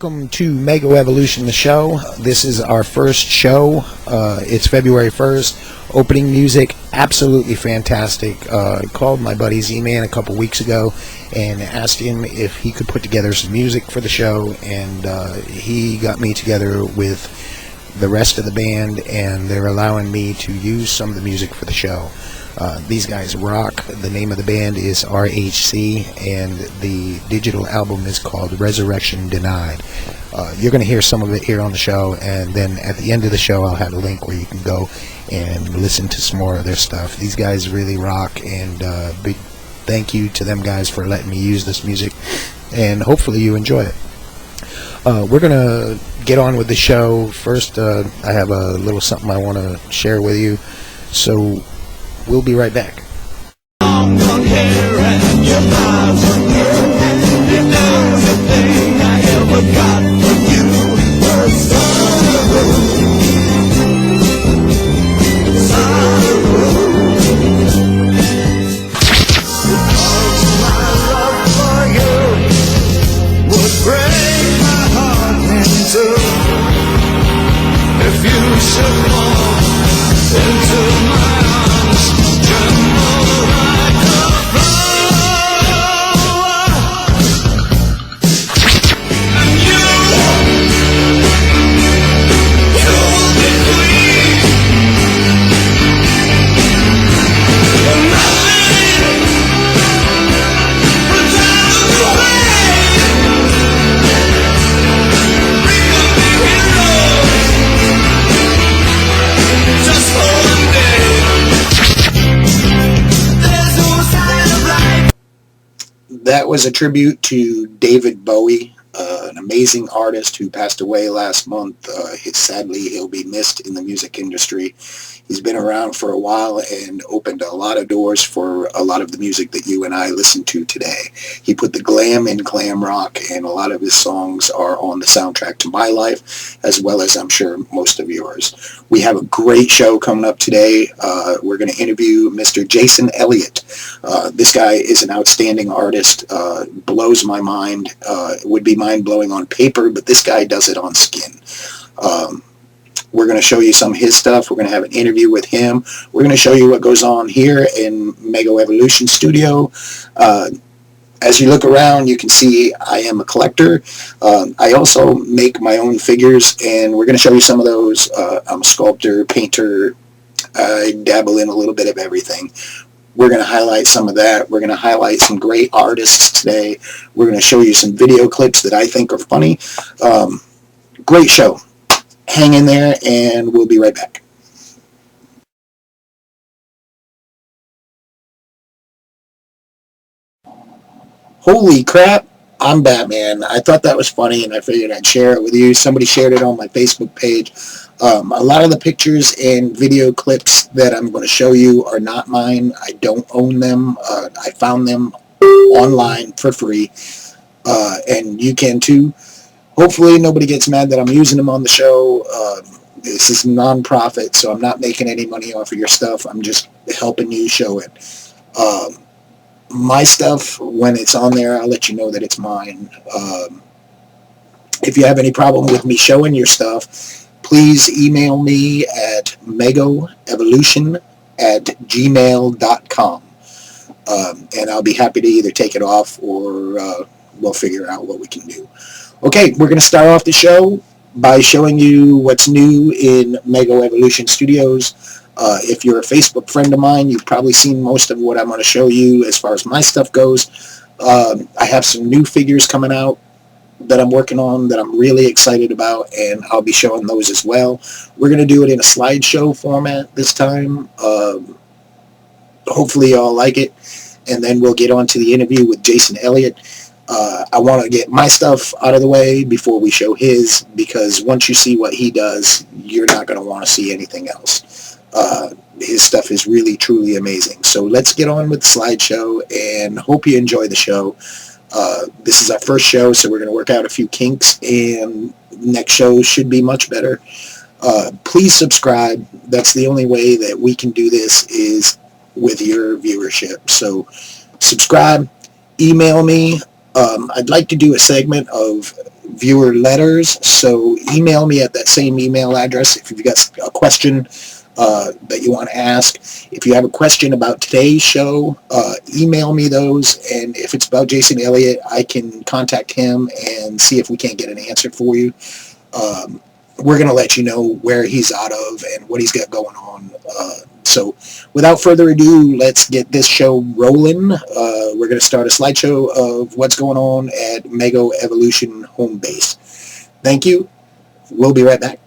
Welcome to Mego Evolution, the show. This is our first show. It's February 1st. Opening music, absolutely fantastic. Called my buddy Z-Man a couple weeks ago and asked him if he could put together some music for the show, and he got me together with the rest of the band, and they're allowing me to use some of the music for the show. These guys rock. The name of the band is RHC, and the digital album is called Resurrection Denied. You're going to hear some of it here on the show, and then at the end of the show I'll have a link where you can go and listen to some more of their stuff. These guys really rock, and big thank you to them guys for letting me use this music, and hopefully you enjoy it. We're going to get on with the show. First, I have a little something I want to share with you, so we'll be right back. That was a tribute to David Bowie, an amazing artist who passed away last month. Sadly, he'll be missed in the music industry. He's been around for a while and opened a lot of doors for a lot of the music that you and I listen to today. He put the glam in glam rock, and a lot of his songs are on the soundtrack to my life, as well as I'm sure most of yours. We have a great show coming up today. We're going to interview Mr. Jason Elliott. This guy is an outstanding artist, blows my mind. It would be mind-blowing on paper, but this guy does it on skin. We're going to show you some of his stuff. We're going to have an interview with him. We're going to show you what goes on here in Mego Evolution Studio. As you look around, you can see I am a collector. I also make my own figures, and we're going to show you some of those. I'm a sculptor, painter. I dabble in a little bit of everything. We're going to highlight some of that. We're going to highlight some great artists today. We're going to show you some video clips that I think are funny. Great show. Hang in there, and we'll be right back. Holy crap, I'm Batman. I thought that was funny, and I figured I'd share it with you. Somebody shared it on my Facebook page. A lot of the pictures and video clips that I'm going to show you are not mine. I don't own them. I found them online for free, and you can too. Hopefully nobody gets mad that I'm using them on the show. This is non-profit, so I'm not making any money off of your stuff. I'm just helping you show it. My stuff, when it's on there, I'll let you know that it's mine. If you have any problem with me showing your stuff, please email me at megoevolution@gmail.com. And I'll be happy to either take it off or we'll figure out what we can do. Okay, we're going to start off the show by showing you what's new in Mego Evolution Studios. If you're a Facebook friend of mine, you've probably seen most of what I'm going to show you as far as my stuff goes. I have some new figures coming out that I'm working on that I'm really excited about, and I'll be showing those as well. We're going to do it in a slideshow format this time. Hopefully you all like it, and then we'll get on to the interview with Jason Elliott. I want to get my stuff out of the way before we show his, because once you see what he does, you're not going to want to see anything else. His stuff is really, truly amazing. So let's get on with the slideshow, and hope you enjoy the show. This is our first show, so we're going to work out a few kinks, and next show should be much better. Please subscribe. That's the only way that we can do this, is with your viewership. So subscribe, email me. I'd like to do a segment of viewer letters. So email me at that same email address if you've got a question that you want to ask. If you have a question about today's show, email me those. And if it's about Jason Elliott, I can contact him and see if we can't get an answer for you. We're going to let you know where he's out of and what he's got going on. So without further ado, let's get this show rolling. We're going to start a slideshow of what's going on at Mego Evolution Home Base. Thank you. We'll be right back.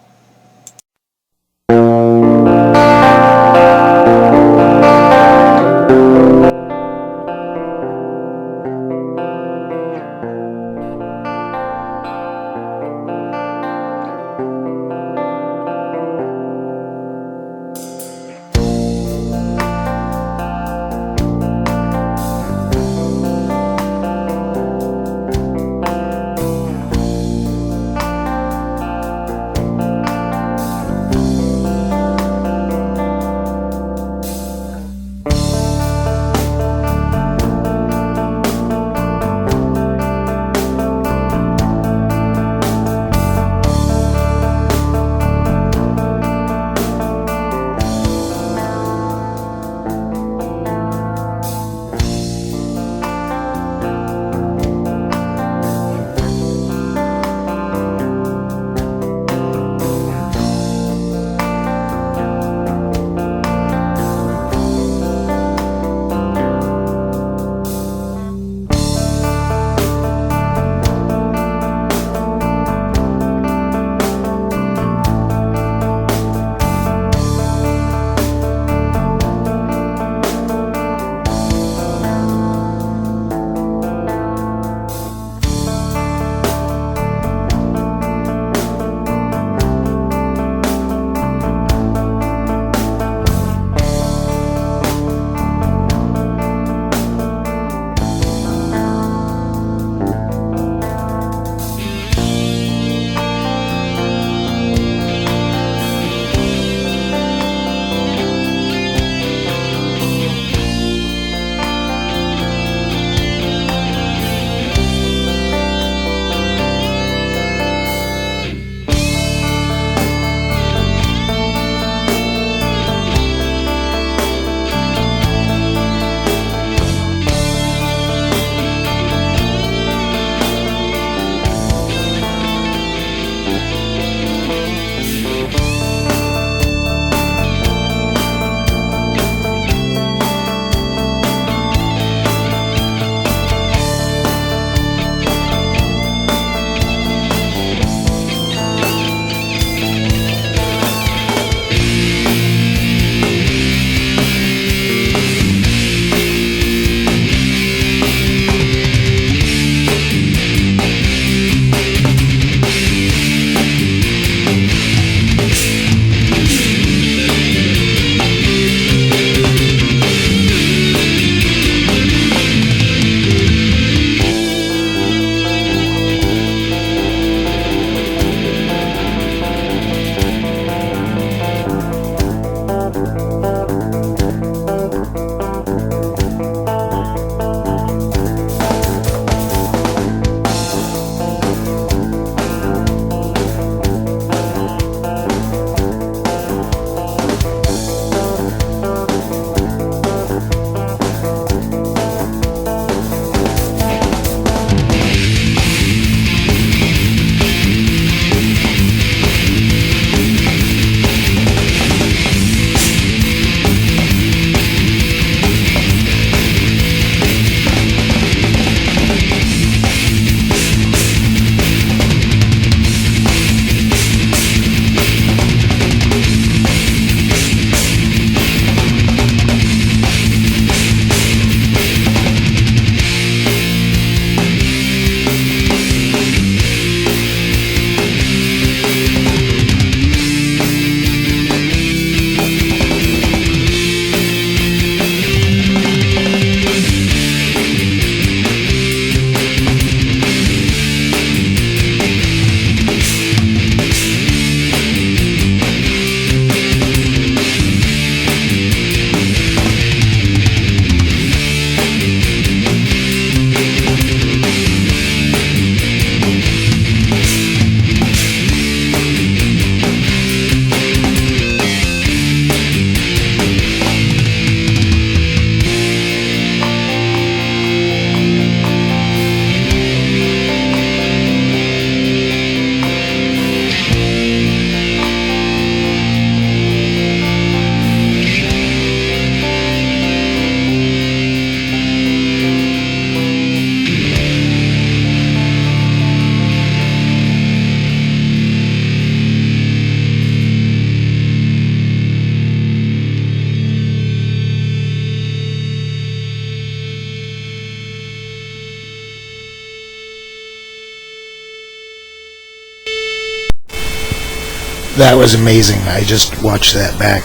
That was amazing. I just watched that back.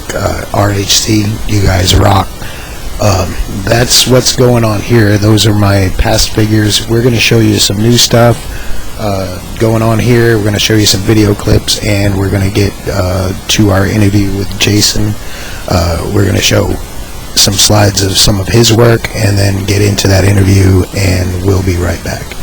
RHC, you guys rock. That's what's going on here. Those are my past figures. We're going to show you some new stuff going on here. We're going to show you some video clips, and we're going to get to our interview with Jason. We're going to show some slides of some of his work and then get into that interview, and we'll be right back.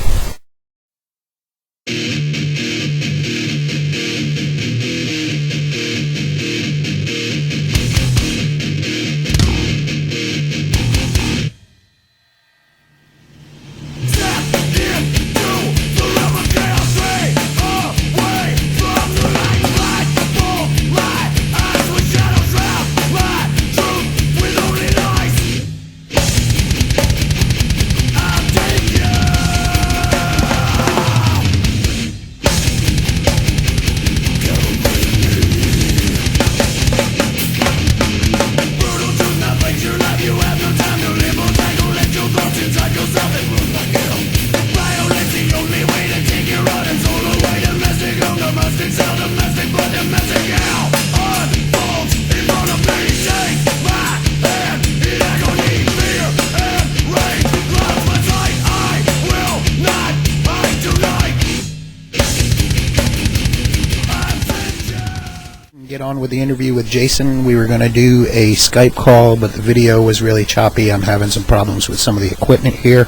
Get on with the interview with Jason. We were going to do a Skype call, but the video was really choppy. I'm having some problems with some of the equipment here.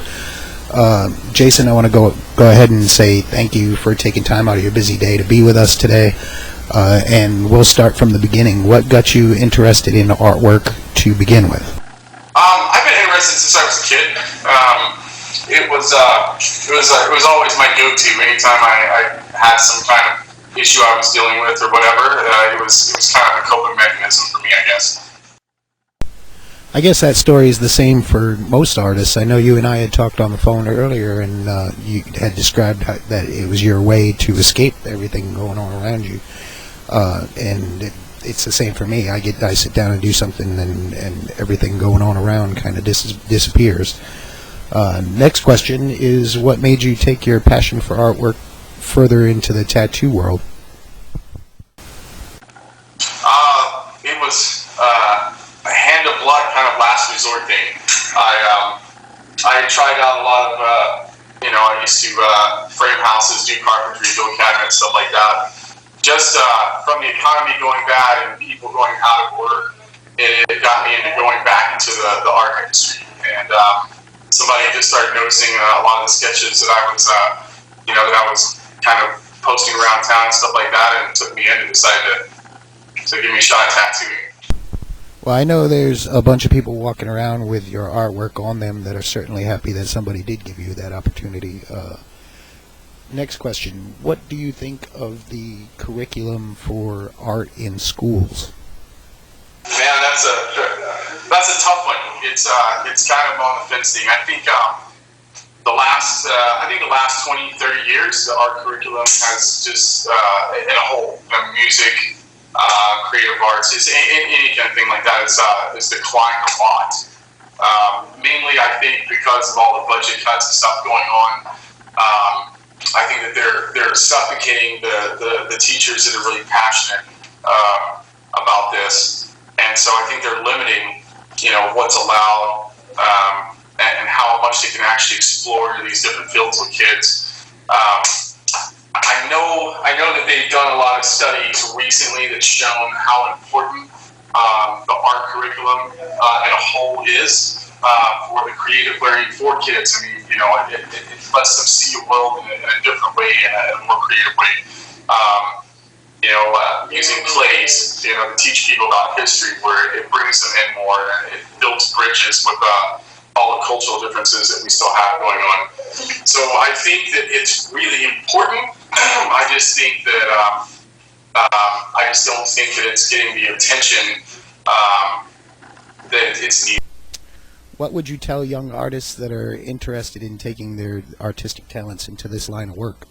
Jason, I want to go ahead and say thank you for taking time out of your busy day to be with us today. And we'll start from the beginning. What got you interested in artwork to begin with? I've been interested since I was a kid. It was always my go-to. Anytime I had some kind of issue I was dealing with or whatever, it was kind of a coping mechanism for me, I guess. I guess that story is the same for most artists. I know you and I had talked on the phone earlier, and you had described that it was your way to escape everything going on around you. And it's the same for me. I sit down and do something, and everything going on around kind of disappears. Next question is, what made you take your passion for artwork further into the tattoo world? It was a hand of blood kind of last resort thing. I tried out a lot of, I used to frame houses, do carpentry, build cabinets, stuff like that. Just from the economy going bad and people going out of work, it got me into going back into the art industry. And somebody just started noticing a lot of the sketches that I was, that I was kind of posting around town and stuff like that, and took me in and decided to give me a shot at tattooing. Well, I know there's a bunch of people walking around with your artwork on them that are certainly happy that somebody did give you that opportunity. Next question. What do you think of the curriculum for art in schools? Man, that's a tough one. It's kind of on the fence thing. I think the last 20, 30 years, our curriculum has just, in a whole, music, creative arts, any kind of thing like that is declined a lot. Mainly, I think, because of all the budget cuts and stuff going on. I think that they're suffocating the teachers that are really passionate about this, and so I think they're limiting, what's allowed. And how much they can actually explore these different fields with kids. I know that they've done a lot of studies recently that's shown how important the art curriculum in a whole is for the creative learning for kids. I mean, it lets them see the world in a different way, in a more creative way. Using plays, to teach people about history, where it brings them in more, and it builds bridges with all the cultural differences that we still have going on. So I think that it's really important. I just think that I just don't think that it's getting the attention that it's needed. What would you tell young artists that are interested in taking their artistic talents into this line of work?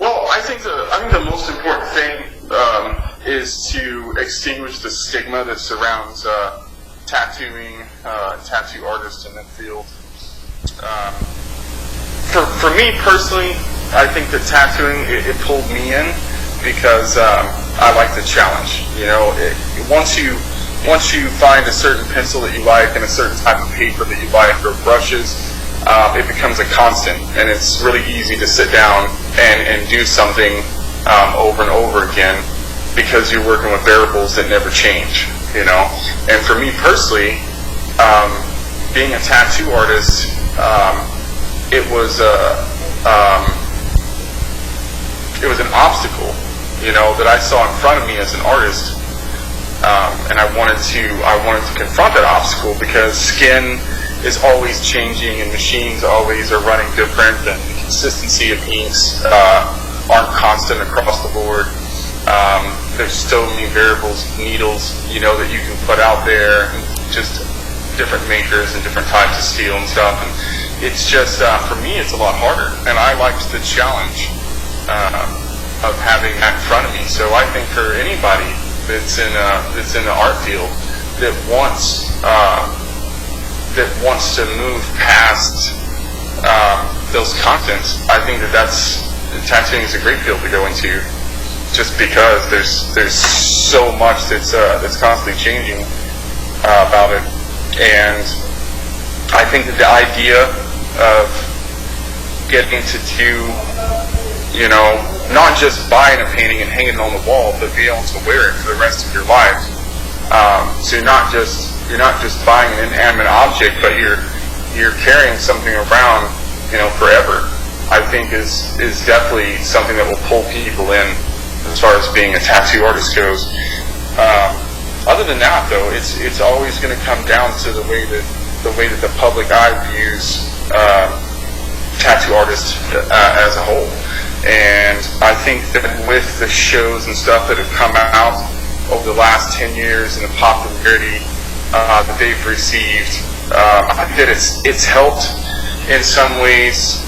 Well, I think the most important thing is to extinguish the stigma that surrounds tattooing, tattoo artists in that field. For me personally, I think that tattooing, it pulled me in because I like the challenge. Once you find a certain pencil that you like and a certain type of paper that you like or brushes, it becomes a constant, and it's really easy to sit down and do something over and over again because you're working with variables that never change. And for me personally, being a tattoo artist, it was an obstacle, that I saw in front of me as an artist. And I wanted to confront that obstacle because skin is always changing and machines always are running different, and the consistency of inks aren't constant across the board. There's so many variables, needles, that you can put out there, and just different makers and different types of steel and stuff. And it's just, for me, it's a lot harder, and I liked the challenge of having that in front of me. So I think for anybody that's in the art field that wants to move past those contents, I think tattooing is a great field to go into, just because there's so much that's constantly changing about it. And I think that the idea of getting to do, not just buying a painting and hanging it on the wall, but be able to wear it for the rest of your life. So you're not just buying an inanimate object, but you're carrying something around, forever. I think is definitely something that will pull people in as far as being a tattoo artist goes. Other than that, though, it's always going to come down to the way that the public eye views tattoo artists as a whole. And I think that with the shows and stuff that have come out over the last 10 years and the popularity that they've received, I think that it's helped in some ways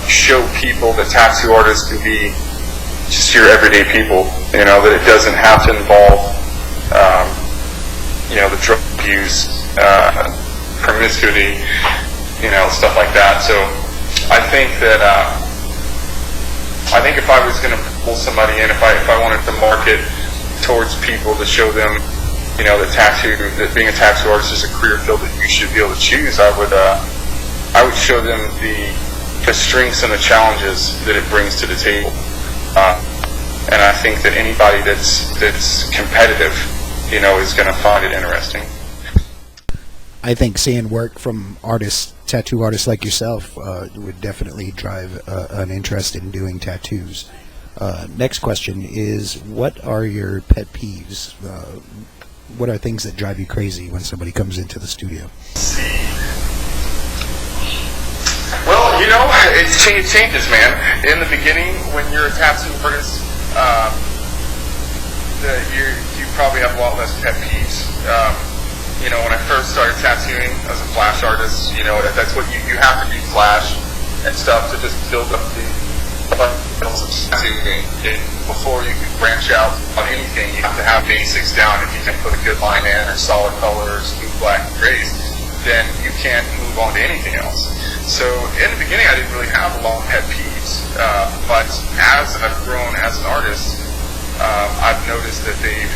show people that tattoo artists can be just your everyday people, that it doesn't have to involve the drug use, promiscuity, stuff like that. So I think that if I was going to pull somebody in, if I wanted to market towards people to show them, that being a tattoo artist is a career field that you should be able to choose, I would show them the strengths and the challenges that it brings to the table. And I think that anybody that's competitive, is going to find it interesting. I think seeing work from tattoo artists like yourself, would definitely drive an interest in doing tattoos. Next question is, what are your pet peeves? What are things that drive you crazy when somebody comes into the studio? Well, it changes, man. In the beginning, when you're a tattoo artist, you probably have a lot less pet peeves. When I first started tattooing as a flash artist, that's what you have to do, flash and stuff, to just build up the fundamentals of tattooing. Before you can branch out on anything, you have to have basics down. If you can put a good line in, or solid colors, smooth black and grays, then you can't move on to anything else. So in the beginning, I didn't really have a lot of pet peeves, but as I've grown as an artist, I've noticed that they've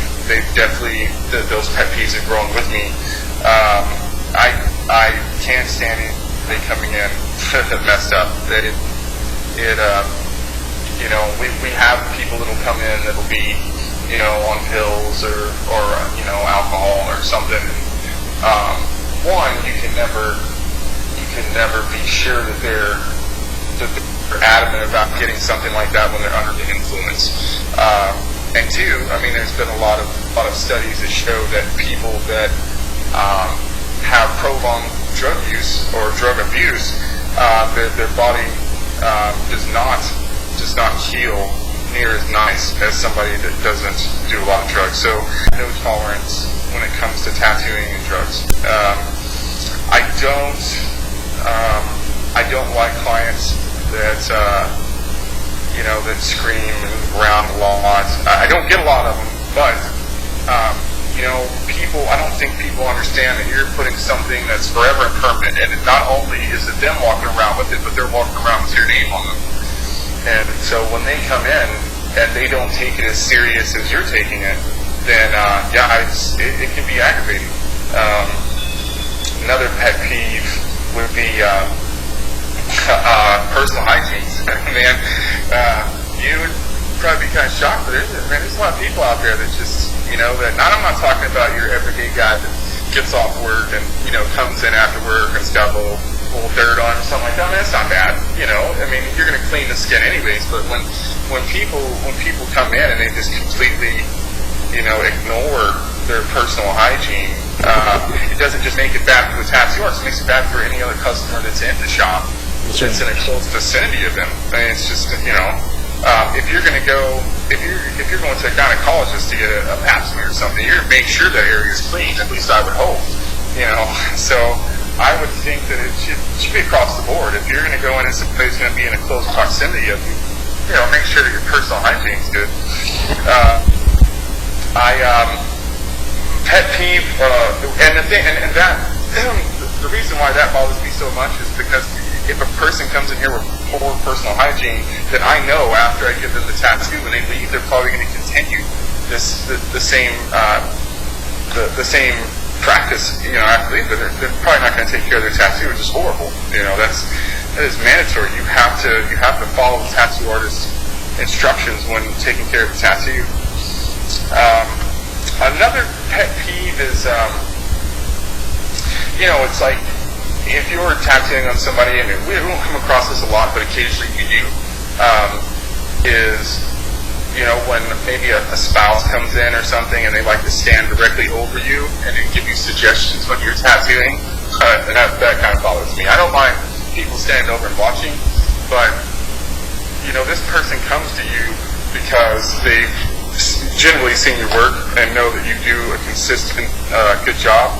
definitely, those pet peeves have grown with me. I can't stand anybody coming in messed up. We have people that'll come in that'll be, on pills or alcohol or something. One, you can never be sure that they're adamant about getting something like that when they're under the influence. And two, there's been a lot of studies that show that people that have prolonged drug use or drug abuse, their body does not heal near as nice as somebody that doesn't do a lot of drugs. So no tolerance when it comes to tattooing and drugs. I don't like clients that that scream and move around a lot. I don't get a lot of them, but people. I don't think people understand that you're putting something that's forever and permanent, and not only is it them walking around with it, but they're walking around with your name on them. And so when they come in, and they don't take it as serious as you're taking it, then it can be aggravating. Another pet peeve would be personal hygiene. Man, you would probably be kind of shocked, but there's a lot of people out there that just, I'm not talking about your everyday guy that gets off work and, comes in after work and's got a little dirt on or something like that. I mean, that's not bad, you're going to clean the skin anyways, but when people come in and they just completely, ignore their personal hygiene, it doesn't just make it bad for the tattoo artist, it makes it bad for any other customer that's in the shop, that's in a close vicinity of them. I mean, it's just, if you're going to go, if you're going to a gynecologist to get a pap smear or something, you're going to make sure that area is clean, at least I would hope, so I would think that it should be across the board. If you're going to go in and somebody's going to be in a close proximity of you, make sure that your personal hygiene is good. Pet peeve, and the reason why that bothers me so much is because if a person comes in here with poor personal hygiene, then I know after I give them the tattoo when they leave, they're probably going to continue the same practice, after they leave, but they're probably not going to take care of their tattoo, which is horrible. That is mandatory. You have to follow the tattoo artist's instructions when taking care of the tattoo. Another pet peeve is, it's like if you're tattooing on somebody, and we don't come across this a lot, but occasionally you do, is, when maybe a spouse comes in or something and they like to stand directly over you and then give you suggestions when you're tattooing, and that kind of bothers me. I don't mind people standing over and watching, but, this person comes to you because they've generally seen your work and know that you do a consistent, good job.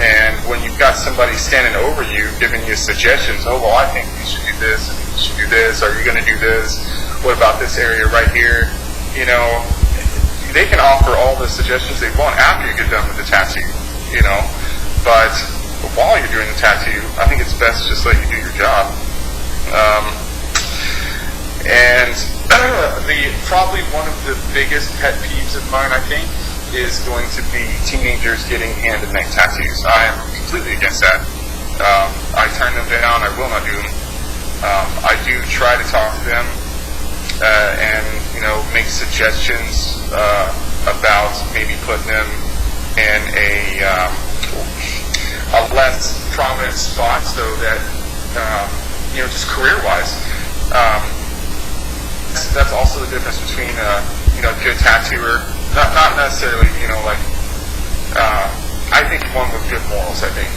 And when you've got somebody standing over you giving you suggestions, I think you should do this, and you should do this, are you going to do this? What about this area right here? They can offer all the suggestions they want after you get done with the tattoo, but while you're doing the tattoo, I think it's best to just let you do your job. And probably one of the biggest pet peeves of mine, I think, is going to be teenagers getting hand and neck tattoos. I am completely against that. I turn them down. I will not do them. I do try to talk to them and make suggestions about maybe putting them in a less prominent spot so that just career-wise. That's also the difference between a good tattooer. Not necessarily, I think one with good morals, I think.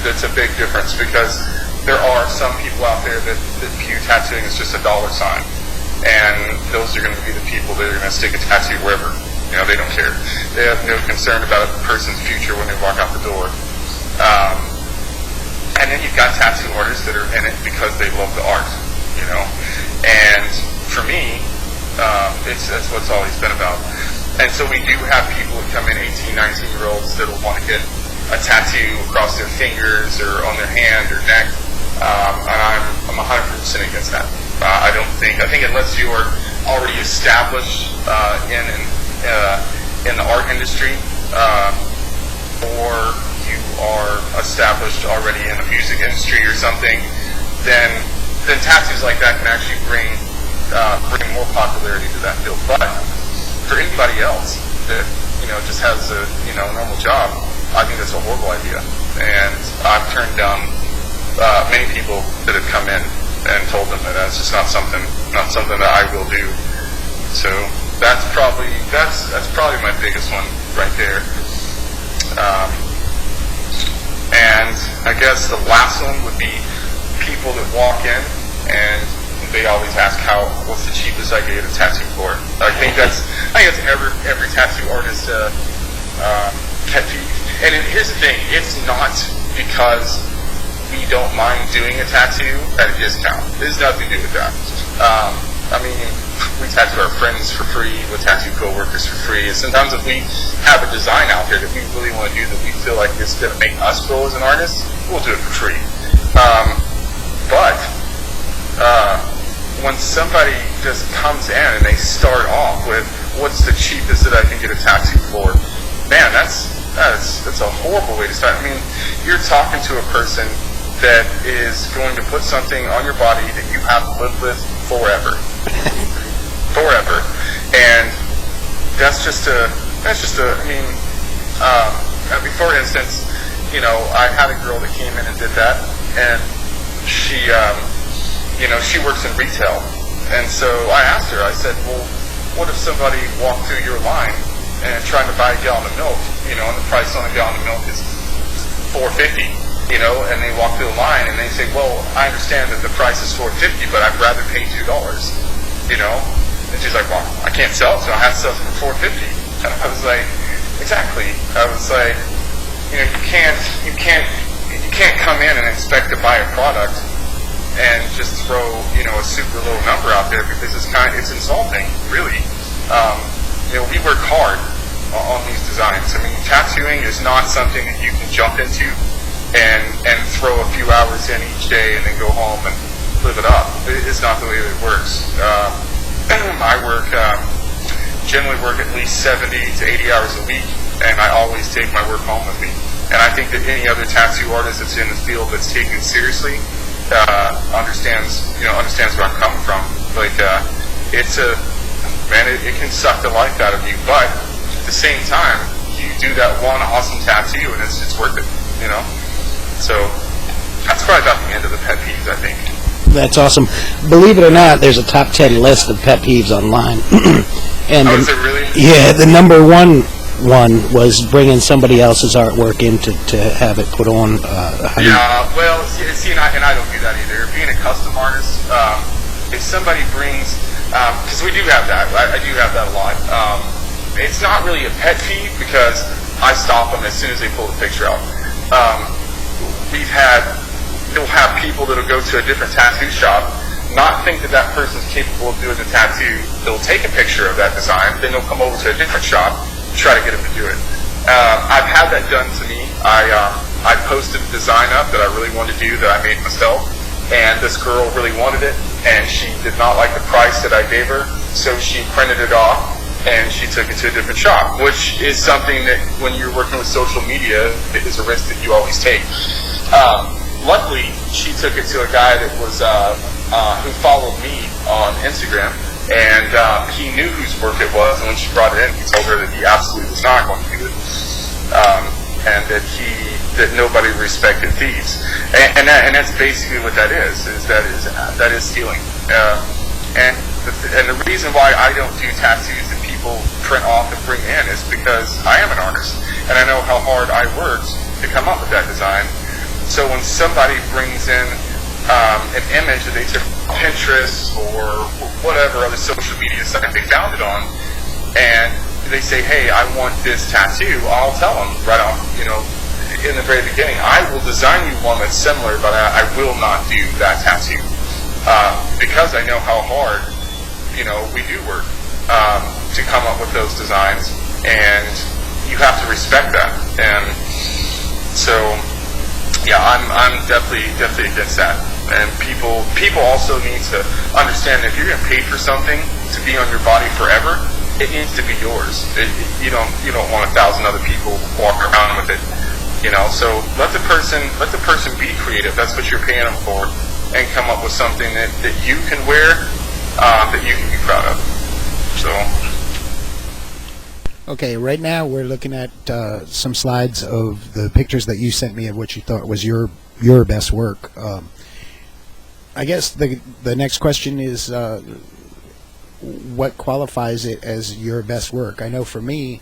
That's a big difference because there are some people out there that view tattooing as just a dollar sign. And those are going to be the people that are going to stick a tattoo wherever. They don't care. They have no concern about a person's future when they walk out the door. And then you've got tattoo artists that are in it because they love the art, And for me, that's what it's always been about. And so we do have people that come in, 18, 19-year-olds, that will want to get a tattoo across their fingers or on their hand or neck, and I'm 100% against that. I think unless you are already established in the art industry, or you are established already in the music industry or something, then tattoos like that can actually bring more popularity to that field. But for anybody else that just has a normal job, I think that's a horrible idea. And I've turned down many people that have come in and told them that that's just not something that I will do. So that's probably my biggest one right there. And I guess the last one would be people that walk in and they always ask what's the cheapest I can get a tattoo for. I think that's every tattoo artist pet peeve. And here's the thing, it's not because we don't mind doing a tattoo at a discount. It has nothing to do with that. We tattoo our friends for free, we tattoo coworkers for free, and sometimes if we have a design out there that we really want to do that we feel like is going to make us grow as an artist, we'll do it for free. But when somebody just comes in and they start off with, what's the cheapest that I can get a tattoo for? Man, that's a horrible way to start. I mean, you're talking to a person that is going to put something on your body that you have to live with forever. Forever. And that's just a, I mean, for instance, you know, I had a girl that came in and did that, and she, you know, she works in retail. And so I asked her, I said, well, what if somebody walked through your line and tried to buy a gallon of milk, you know, and the price on a gallon of milk is $4.50, you know, and they walk through the line and they say, well, I understand that the price is $4.50, but I'd rather pay $2, you know? And she's like, well, I can't sell it, so I have to sell it for $4.50. And I was like, exactly. I was like, you know, you can't come in and expect to buy a product and just throw, you know, a super low number out there, because it's insulting, really. You know, we work hard on these designs. I mean, tattooing is not something that you can jump into and throw a few hours in each day and then go home and live it up. It's not the way that it works. I generally work at least 70 to 80 hours a week, and I always take my work home with me. And I think that any other tattoo artist that's in the field that's taken it seriously understands where I'm coming from. Like, it can suck the life out of you, but at the same time, you do that one awesome tattoo, and it's worth it, you know? So that's probably about the end of the pet peeves, I think. That's awesome. Believe it or not, there's a top 10 list of pet peeves online. And is it really? Yeah, the number one was bringing somebody else's artwork in to have it put on. Yeah, well, see, and I don't do that either. Being a custom artist, if somebody brings, because we do have that, I do have that a lot. It's not really a pet peeve because I stop them as soon as they pull the picture out. You'll have people that'll go to a different tattoo shop, not think that that person's capable of doing the tattoo. They'll take a picture of that design, then they'll come over to a different shop, try to get them to do it. I've had that done to me. I posted a design up that I really wanted to do that I made myself, and this girl really wanted it, and she did not like the price that I gave her, so she printed it off and she took it to a different shop, which is something that when you're working with social media, it is a risk that you always take. Luckily, she took it to a guy that was who followed me on Instagram, and he knew whose work it was, and when she brought it in, he told her that he absolutely was not going to do it, and that nobody respected thieves, and that's basically what that is stealing. And the reason why I don't do tattoos that people print off and bring in is because I am an artist, and I know how hard I worked to come up with that design. So when somebody brings in an image that they took on Pinterest or whatever other social media site they found it on, and they say, hey, I want this tattoo, I'll tell them right off, you know, in the very beginning, I will design you one that's similar, but I will not do that tattoo. Because I know how hard, you know, we do work to come up with those designs, and you have to respect that. And so, yeah, I'm definitely against that. And people also need to understand that if you're going to pay for something to be on your body forever, it needs to be yours. You don't want 1,000 other people walking around with it. You know, so let the person be creative. That's what you're paying them for, and come up with something that you can wear, that you can be proud of. So. Okay, right now we're looking at some slides of the pictures that you sent me of what you thought was your best work. I guess the next question is, what qualifies it as your best work? I know for me,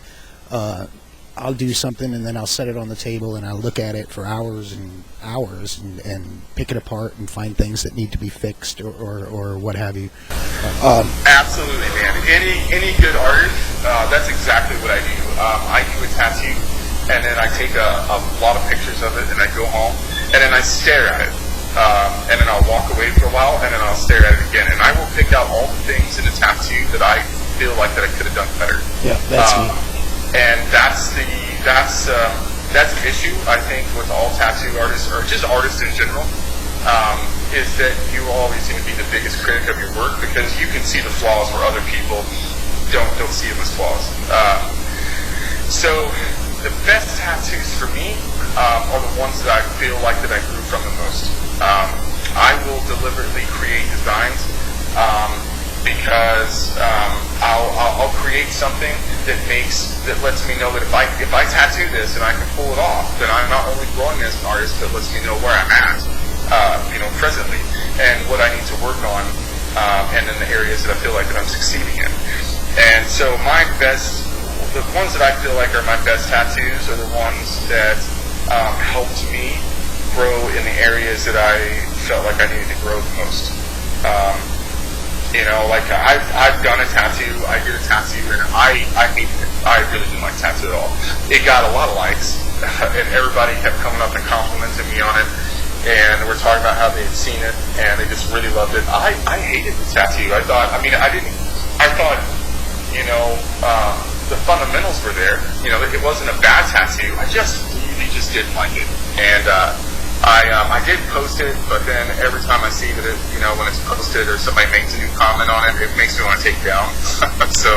I'll do something and then I'll set it on the table and I'll look at it for hours and hours and pick it apart and find things that need to be fixed or what have you. Absolutely, man. Any good artist, that's exactly what I do. I do a tattoo, and then I take a lot of pictures of it, and I go home, and then I stare at it. And then I'll walk away for a while, and then I'll stare at it again, and I will pick out all the things in the tattoo that I feel like that I could have done better. Yeah, that's me. And that's an issue, I think, with all tattoo artists, or just artists in general. is that you're always going to be the biggest critic of your work because you can see the flaws where other people don't see them as flaws. So the best tattoos for me are the ones that I feel like that I grew from the most. I will deliberately create designs because I'll create something that lets me know that if I tattoo this and I can pull it off, then I'm not only growing as an artist, but lets me know where I'm at, presently, and what I need to work on, and in the areas that I feel like that I'm succeeding in. And so the ones that I feel like are my best tattoos are the ones that helped me grow in the areas that I felt like I needed to grow the most. Like I've done a tattoo, I did a tattoo, and I hated it. I really didn't like tattoo at all. It got a lot of likes, and everybody kept coming up and complimenting me on it, and we're talking about how they had seen it, and they just really loved it. I hated the tattoo. I thought the fundamentals were there. It wasn't a bad tattoo. I just really just didn't like it, and I did post it, but then every time I see that it, when it's posted or somebody makes a new comment on it, it makes me want to take it down. So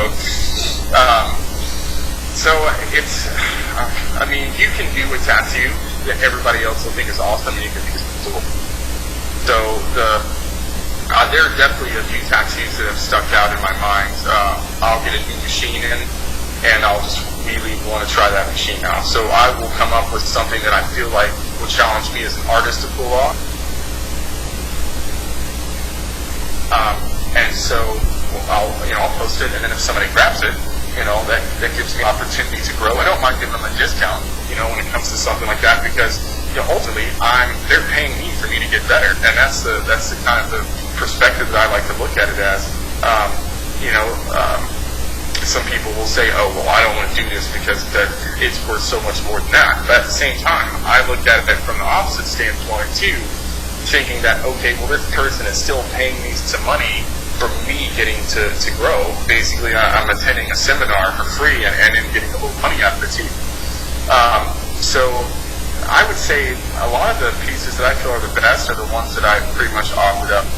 it's, you can do a tattoo that everybody else will think is awesome, and you can think is cool. So there are definitely a few tattoos that have stuck out in my mind. I'll get a new machine in, and I'll just really want to try that machine out. So I will come up with something that I feel like will challenge me as an artist to pull off. And so I'll post it, and then if somebody grabs it, that gives me opportunity to grow. I don't mind giving them a discount, when it comes to something like that, because ultimately they're paying me for me to get better, and that's the kind of the perspective that I like to look at it as. Some people will say, oh, well, I don't want to do this because it's worth so much more than that. But at the same time, I look at it from the opposite standpoint too, thinking that, okay, well, this person is still paying me some money for me getting to grow. Basically, I'm attending a seminar for free and getting a little money out of it too. So I would say a lot of the pieces that I feel are the best are the ones that I've pretty much offered up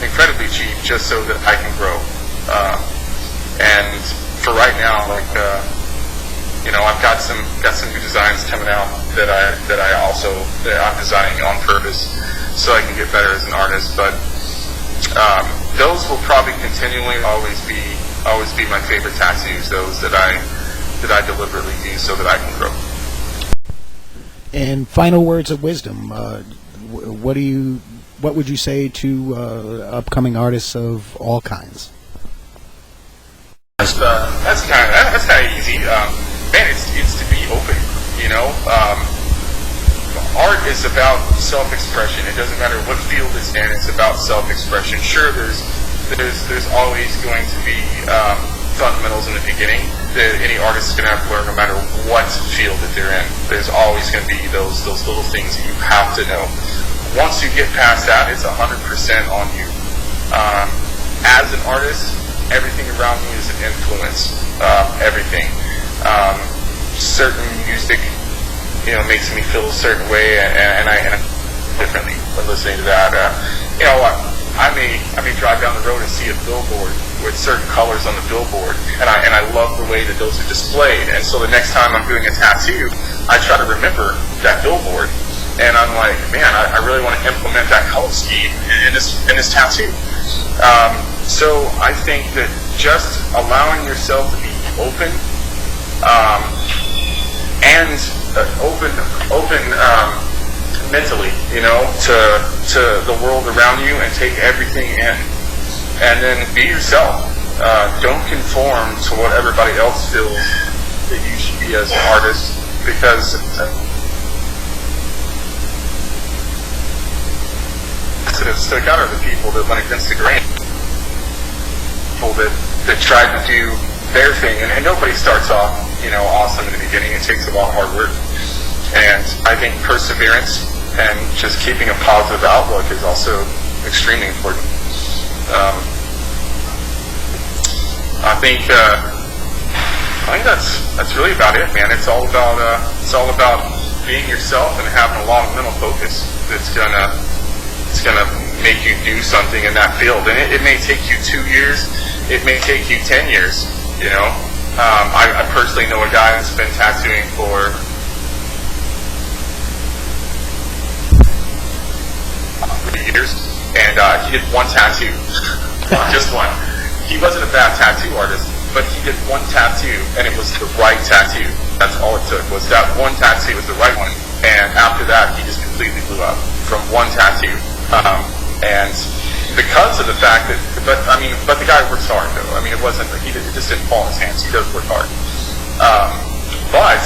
incredibly cheap just so that I can grow. And for right now, I've got some new designs coming out that I'm designing on purpose so I can get better as an artist. But those will probably continually always be my favorite tattoos. Those that I deliberately do so that I can grow. And final words of wisdom. What would you say to upcoming artists of all kinds? That's kind of easy. Man, it's to be open. Art is about self-expression. It doesn't matter what field it's in. It's about self-expression. Sure, there's always going to be fundamentals in the beginning that any artist is going to have to learn, no matter what field that they're in. There's always going to be those little things that you have to know. Once you get past that, it's 100% on you. As an artist, everything around me is an influence. Everything. Certain music, makes me feel a certain way, and I differently when listening to that. I may drive down the road and see a billboard with certain colors on the billboard, and I love the way that those are displayed. And so the next time I'm doing a tattoo, I try to remember that billboard, and I'm like, man, I really want to implement that color scheme in this tattoo. So I think that just allowing yourself to be open, and open mentally, to the world around you, and take everything in, and then be yourself. Don't conform to what everybody else feels that you should be as an artist, because that have stuck out are the people that went against the grain. People that tried to do their thing, and nobody starts off, awesome in the beginning. It takes a lot of hard work, and I think perseverance and just keeping a positive outlook is also extremely important. I think that's really about it, man. It's all about being yourself and having a lot of mental focus that's gonna it's gonna make you do something in that field. And it may take you 2 years, it may take you 10 years. You know, I personally know a guy that's been tattooing for 3 years, and he did one tattoo, just one. He wasn't a bad tattoo artist, but he did one tattoo, and it was the right tattoo. That's all it took, was that one tattoo was the right one. And after that, he just completely blew up from one tattoo. And because of the fact that, but the guy works hard though. I mean, it just didn't fall in his hands. He does work hard. But,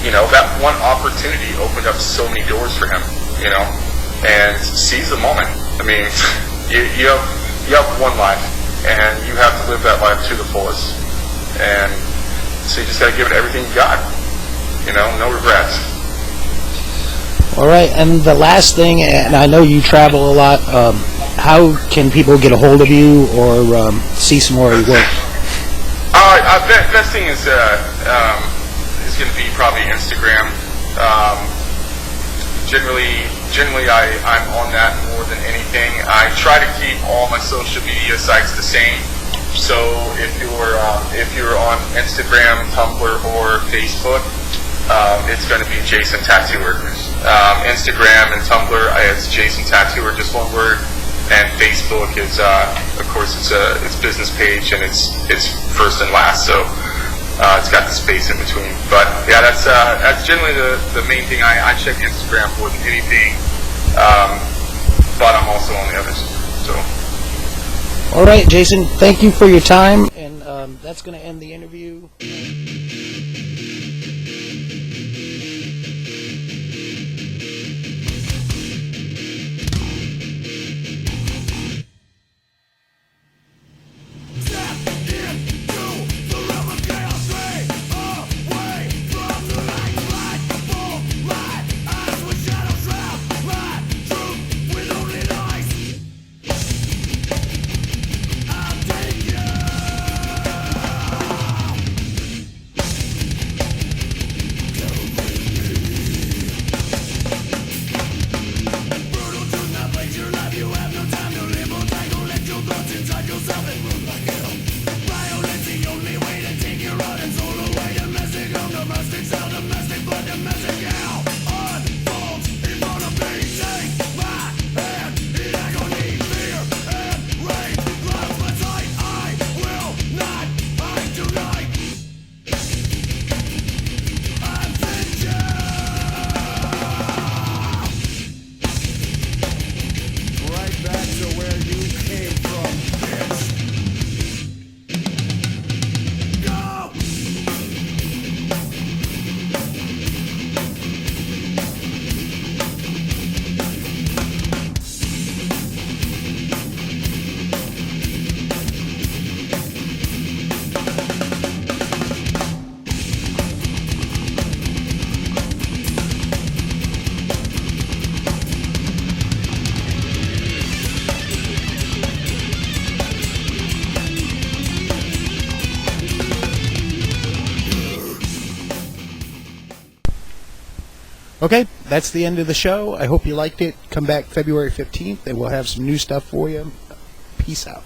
you know, that one opportunity opened up so many doors for him, you know, and seize the moment. I mean, you have one life, and you have to live that life to the fullest. And so you just got to give it everything you got, you know, no regrets. All right, and the last thing, and I know you travel a lot, how can people get a hold of you or see some more of your work? Best thing is going to be probably Instagram. Generally I'm on that more than anything. I try to keep all my social media sites the same. So if you're on Instagram, Tumblr, or Facebook, it's going to be Jason Tattooer. Instagram and Tumblr, it's Jason Tattooer, just one word. And Facebook is, of course, it's business page, and it's first and last. So it's got the space in between. But yeah, that's generally the main thing. I check Instagram more than anything. But I'm also on the others. So. All right, Jason. Thank you for your time, and that's going to end the interview. Okay, that's the end of the show. I hope you liked it. Come back February 15th, and we'll have some new stuff for you. Peace out.